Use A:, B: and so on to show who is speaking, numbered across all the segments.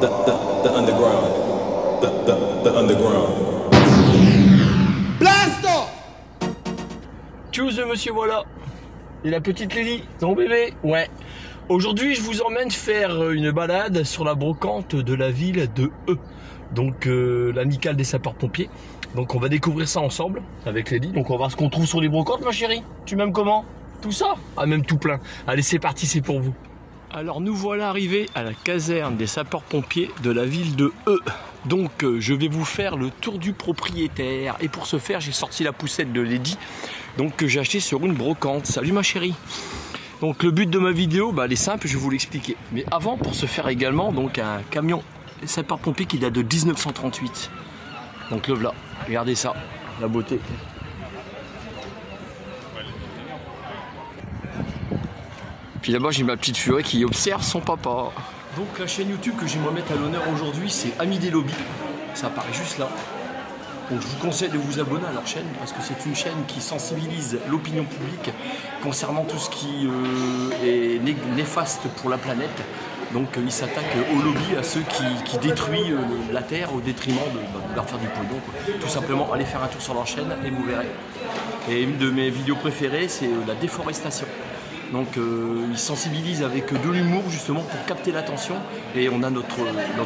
A: The underground. The underground.
B: Blast off!
C: Tchuss, monsieur, voilà. Et la petite Lily, ton bébé. Ouais. Aujourd'hui, je vous emmène faire une balade sur la brocante de la ville de E. Donc, l'amicale des sapeurs-pompiers. Donc, on va découvrir ça ensemble avec Lily. Donc, on va voir ce qu'on trouve sur les brocantes, ma chérie. Tu m'aimes comment? Tout ça? Ah, même tout plein. Allez, c'est parti, c'est pour vous. Alors, nous voilà arrivés à la caserne des sapeurs-pompiers de la ville de E. Donc, je vais vous faire le tour du propriétaire. Et pour ce faire, j'ai sorti la poussette de Lady. Donc, que j'ai acheté sur une brocante. Salut, ma chérie. Donc, le but de ma vidéo, elle est simple, je vais vous l'expliquer. Mais avant, pour ce faire également, donc un camion sapeurs-pompiers qui date de 1938. Donc, le voilà. Regardez ça, la beauté. Puis là-bas, j'ai ma petite furie qui observe son papa. Donc la chaîne YouTube que j'aimerais mettre à l'honneur aujourd'hui, c'est Amis des Lobbies. Ça apparaît juste là. Donc je vous conseille de vous abonner à leur chaîne parce que c'est une chaîne qui sensibilise l'opinion publique concernant tout ce qui est néfaste pour la planète. Donc ils s'attaquent aux lobbies, à ceux qui détruisent la terre au détriment de leur faire du pognon. Tout simplement, allez faire un tour sur leur chaîne et vous verrez. Et une de mes vidéos préférées, c'est la déforestation. Donc ils sensibilisent avec de l'humour justement pour capter l'attention. Et on a notre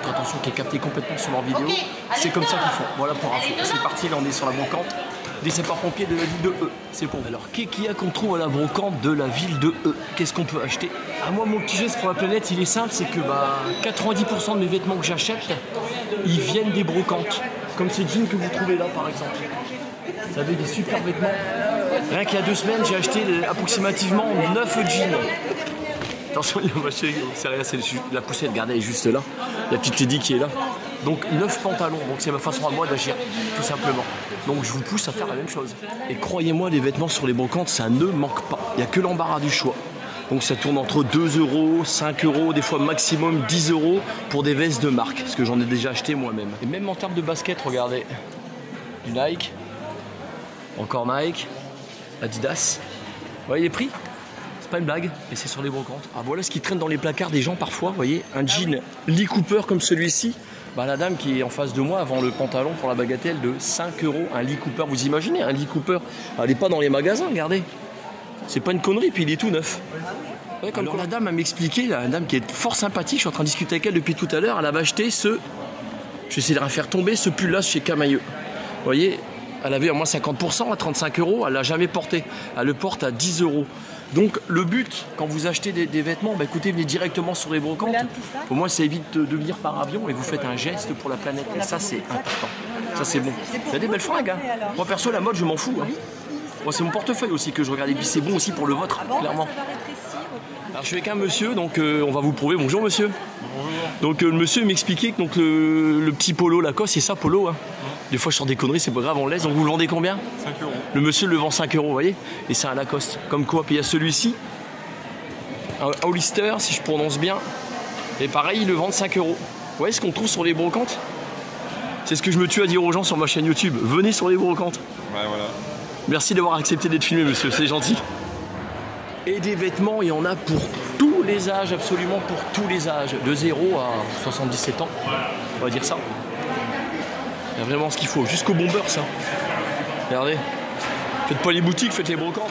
C: attention qui est captée complètement sur leurs vidéos. C'est comme ça qu'ils font. Voilà pour info. C'est parti, là on est sur la brocante des sapeurs-pompiers de la ville de E. C'est pour vous. Alors, qu'est-ce qu'il y a qu'on trouve à la brocante de la ville de E? Qu'est-ce qu'on peut acheter? Ah, moi, mon petit geste pour la planète, il est simple, c'est que 90% de mes vêtements que j'achète, ils viennent des brocantes. Comme ces jeans que vous trouvez là, par exemple. Vous avez des super vêtements. Rien qu'il y a 2 semaines, j'ai acheté approximativement 9 jeans. Attention, il y a ma chérie, c'est la poussette, regardez, elle est juste là. La petite Lady qui est là. Donc 9 pantalons, donc c'est ma façon à moi d'agir, tout simplement. Donc je vous pousse à faire la même chose. Et croyez-moi, les vêtements sur les brocantes, ça ne manque pas. Il n'y a que l'embarras du choix. Donc ça tourne entre 2 €, 5 €, des fois maximum 10 € pour des vestes de marque, parce que j'en ai déjà acheté moi-même. Et même en termes de basket, regardez, du Nike, encore Nike, Adidas. Vous voyez les prix? C'est pas une blague, et c'est sur les brocantes. Ah, voilà ce qui traîne dans les placards des gens parfois, vous voyez, un jean Lee Cooper comme celui-ci. La dame qui est en face de moi vend le pantalon pour la bagatelle de 5 €, un Lee Cooper. Vous imaginez, un Lee Cooper, elle n'est pas dans les magasins, regardez. C'est pas une connerie, puis il est tout neuf. Ouais, comme alors, la dame m'a expliqué, la dame qui est fort sympathique, je suis en train de discuter avec elle depuis tout à l'heure, elle avait acheté je vais essayer de la faire tomber, ce pull-là chez Camailleux. Vous voyez, elle avait au moins 50% à 35 €, elle l'a jamais porté. Elle le porte à 10 €. Donc le but, quand vous achetez des vêtements, écoutez, venez directement sur les brocantes. Pour moi, ça évite de venir par avion et vous faites un geste pour la planète. Et ça, c'est important. Ça, c'est bon. Vous avez des belles fringues, hein. Moi, perso, la mode, je m'en fous. Hein. Moi, c'est mon portefeuille aussi que je regarde. Et puis, c'est bon aussi pour le vôtre, clairement. Alors, je suis avec un monsieur, donc on va vous prouver. Bonjour, monsieur. Bonjour. Donc, le monsieur m'expliquait que donc, le petit polo Lacoste, c'est ça, polo, hein. Des fois, je sors des conneries, c'est pas grave, on laisse. Donc, vous le vendez combien?
D: 5 €.
C: Le monsieur le vend 5 €, vous voyez. Et c'est un Lacoste. Comme quoi, puis il y a celui-ci, un Hollister, si je prononce bien. Et pareil, ils le vendent 5 €. Vous voyez ce qu'on trouve sur les brocantes? C'est ce que je me tue à dire aux gens sur ma chaîne YouTube. Venez sur les brocantes.
D: Ouais, voilà.
C: Merci d'avoir accepté d'être filmé, monsieur, c'est gentil. Et des vêtements, il y en a pour tous les âges, absolument pour tous les âges. De 0 à 77 ans, on va dire ça. Il y a vraiment ce qu'il faut, jusqu'au bomber ça. Regardez, faites pas les boutiques, faites les brocantes.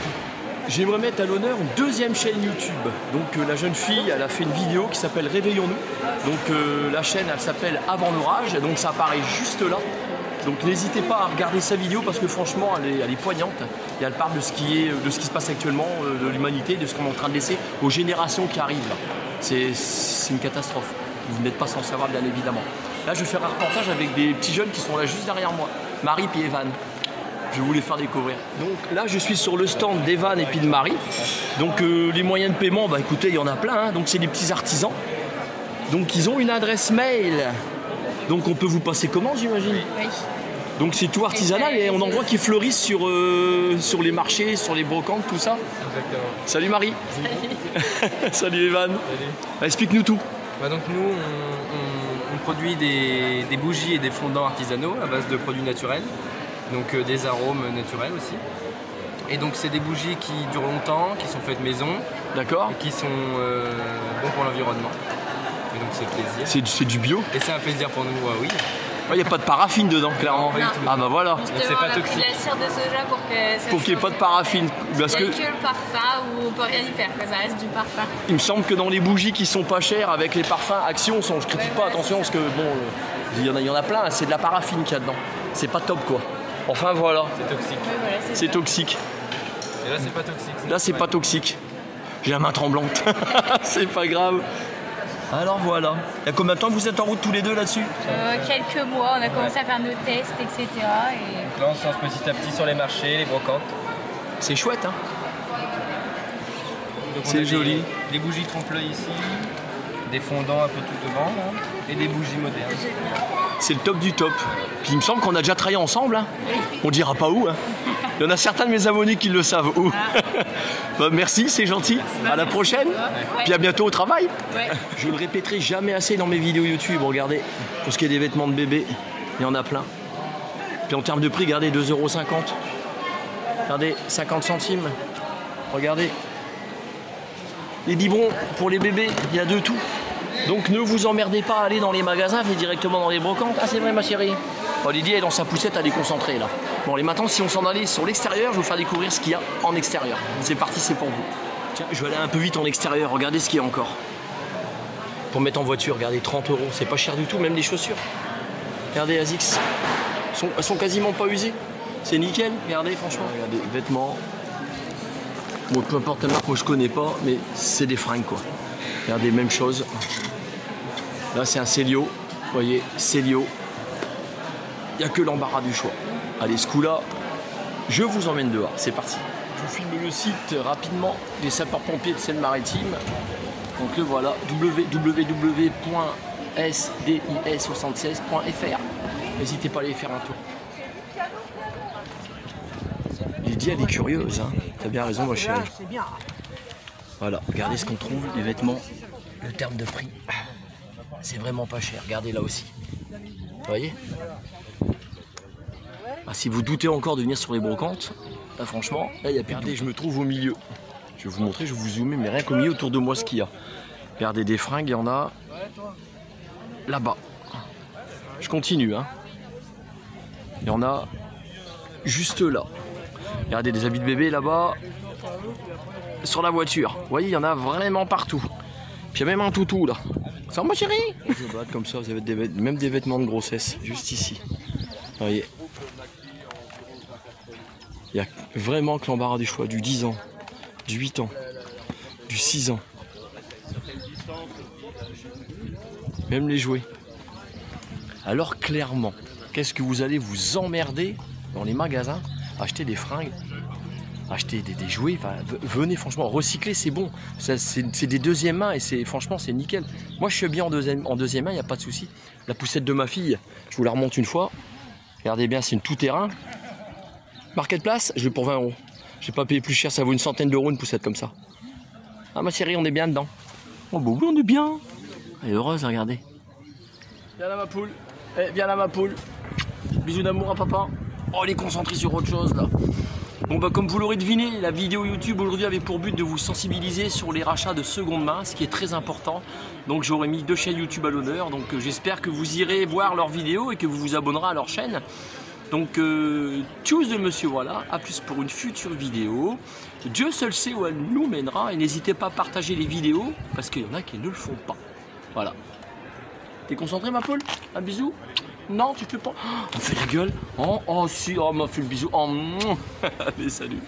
C: J'aimerais mettre à l'honneur une 2e chaîne YouTube. Donc la jeune fille, elle a fait une vidéo qui s'appelle Réveillons-nous. Donc la chaîne, elle s'appelle Avant l'orage, donc ça apparaît juste là. Donc n'hésitez pas à regarder sa vidéo parce que franchement, elle est poignante. Et elle parle de ce qui se passe actuellement, de l'humanité, de ce qu'on est en train de laisser aux générations qui arrivent là. C'est une catastrophe. Vous n'êtes pas sans savoir, bien évidemment. Là, je vais faire un reportage avec des petits jeunes qui sont là juste derrière moi. Marie et Evan. Je vais vous les faire découvrir. Donc là, je suis sur le stand d'Evan et puis de Marie. Donc les moyens de paiement, écoutez, il y en a plein. Hein. Donc c'est des petits artisans. Donc ils ont une adresse mail. Donc on peut vous passer comment, j'imagine?
E: Oui.
C: Donc c'est tout artisanal et on en voit qui fleurissent sur les marchés, sur les brocantes, tout ça.
D: Exactement.
C: Salut Marie.
D: Salut.
C: Salut Evan.
D: Salut.
C: Explique-nous tout.
F: Donc nous, on produit des bougies et des fondants artisanaux à base de produits naturels, donc des arômes naturels aussi. Et donc c'est des bougies qui durent longtemps, qui sont faites maison.
C: D'accord.
F: Et qui sont bons pour l'environnement. Et donc c'est plaisir.
C: C'est du bio.
F: Et c'est un plaisir pour nous, oui.
C: Il n'y a pas de paraffine dedans, clairement.
F: Non.
C: Ah bah voilà.
F: c'est
B: Justement,
F: pas
B: on a pris
F: toxique.
B: de la cire de soja pour que ça
C: Pour qu'il n'y ait pas de
B: change.
C: paraffine. Parce
B: Il
C: que
B: n'y a que le parfum où on peut rien y faire, que ça reste du parfum.
C: il me semble que dans les bougies qui sont pas chères, avec les parfums Action, je critique
B: Ouais,
C: pas,
B: ouais,
C: attention, parce que bon, il y en a plein, c'est de la paraffine qu'il y a dedans. C'est pas top quoi. Enfin voilà,
F: C'est toxique.
B: Ouais, voilà,
C: c'est
B: ça.
C: toxique.
F: Et là, c'est pas toxique.
C: Là, c'est pas toxique. J'ai la main tremblante. C'est pas grave. Alors voilà. Il y a combien de temps que vous êtes en route tous les deux là-dessus?
B: Quelques mois, on a commencé à faire nos tests, etc. Et...
F: Là, on se lance petit à petit sur les marchés, les brocantes.
C: C'est chouette, hein?
F: Donc, on
C: C'est
F: a
C: joli.
F: Des bougies trompe-l'œil ici, des fondants un peu tout devant, là, et des bougies modernes.
C: C'est le top du top. Puis il me semble qu'on a déjà travaillé ensemble, hein. On dira pas où, hein. Il y en a certains de mes abonnés qui le savent où. Bah, merci, c'est gentil. À la prochaine. Puis à bientôt au travail.
B: Ouais.
C: Je le répéterai jamais assez dans mes vidéos YouTube. Regardez, pour ce qui est des vêtements de bébé, il y en a plein. Puis en termes de prix, regardez, 2,50 €. Regardez, 50 centimes. Regardez. Les biberons pour les bébés, il y a de tout. Donc ne vous emmerdez pas à aller dans les magasins, faites directement dans les brocantes. Ah c'est vrai ma chérie. Bon, Lydie est dans sa poussette à déconcentrer là. Bon les maintenant si on s'en allait sur l'extérieur, je vais vous faire découvrir ce qu'il y a en extérieur. C'est parti, c'est pour vous. Tiens, je vais aller un peu vite en extérieur, regardez ce qu'il y a encore. Pour mettre en voiture, regardez, 30 €, c'est pas cher du tout, même les chaussures. Regardez ASICS, elles sont quasiment pas usées. C'est nickel, regardez franchement. Regardez, vêtements. Bon, peu importe la marque, moi je connais pas, mais c'est des fringues quoi. Regardez, même chose. Là c'est un Célio, vous voyez, Célio. Il n'y a que l'embarras du choix. Allez, ce coup-là, je vous emmène dehors, c'est parti. Je vous filme le site rapidement des sapeurs-pompiers de Seine-Maritime. Donc le voilà, www.sdis76.fr. N'hésitez pas à aller faire un tour. Lydia, elle est curieuse, hein. T'as bien raison, ma chérie. Voilà, regardez ce qu'on trouve, les vêtements, le terme de prix. C'est vraiment pas cher, regardez là aussi. Vous voyez? Ah, si vous doutez encore de venir sur les brocantes, là franchement, là il y a regardez, je me trouve au milieu. Je vais vous montrer, je vais vous zoomer, mais rien qu'au milieu autour de moi ce qu'il y a. Regardez des fringues, il y en a là-bas. Je continue, hein. Il y en a juste là. Regardez des habits de bébé là-bas. Sur la voiture. Vous voyez, il y en a vraiment partout. Puis il y a même un toutou là. Ça va ma chérie? Comme ça, vous avez même des vêtements de grossesse, juste ici. Vous voyez. Il y a vraiment que l'embarras du choix, du 10 ans, du 8 ans, du 6 ans. Même les jouets. Alors clairement, qu'est-ce que vous allez vous emmerder dans les magasins? Acheter des fringues, acheter des jouets, enfin, venez franchement, recycler c'est bon, c'est des deuxièmes mains et franchement c'est nickel. Moi je suis bien en deuxième main, il n'y a pas de souci. La poussette de ma fille, je vous la remonte une fois, regardez bien, c'est une tout-terrain. Market Place, je l'ai pour 20 €. Je n'ai pas payé plus cher, ça vaut une centaine d'euros une poussette comme ça. Ah ma chérie, on est bien dedans. Oh bah oui on est bien. Elle est heureuse, regardez. Viens là ma poule, viens là ma poule. Bisous d'amour à papa. Oh, elle est concentrée sur autre chose là. Bon bah comme vous l'aurez deviné, la vidéo YouTube aujourd'hui avait pour but de vous sensibiliser sur les rachats de seconde main, ce qui est très important. Donc j'aurais mis 2 chaînes YouTube à l'honneur, donc j'espère que vous irez voir leurs vidéos et que vous vous abonnerez à leur chaîne. Donc tchuss de monsieur, voilà, à plus pour une future vidéo. Dieu seul sait où elle nous mènera et n'hésitez pas à partager les vidéos parce qu'il y en a qui ne le font pas. Voilà. T'es concentré ma poule? Un bisou? Non, tu fais pas. Oh, on fait la gueule. Oh, oh si, oh, m'a fait le bisou. Oh, allez, salut.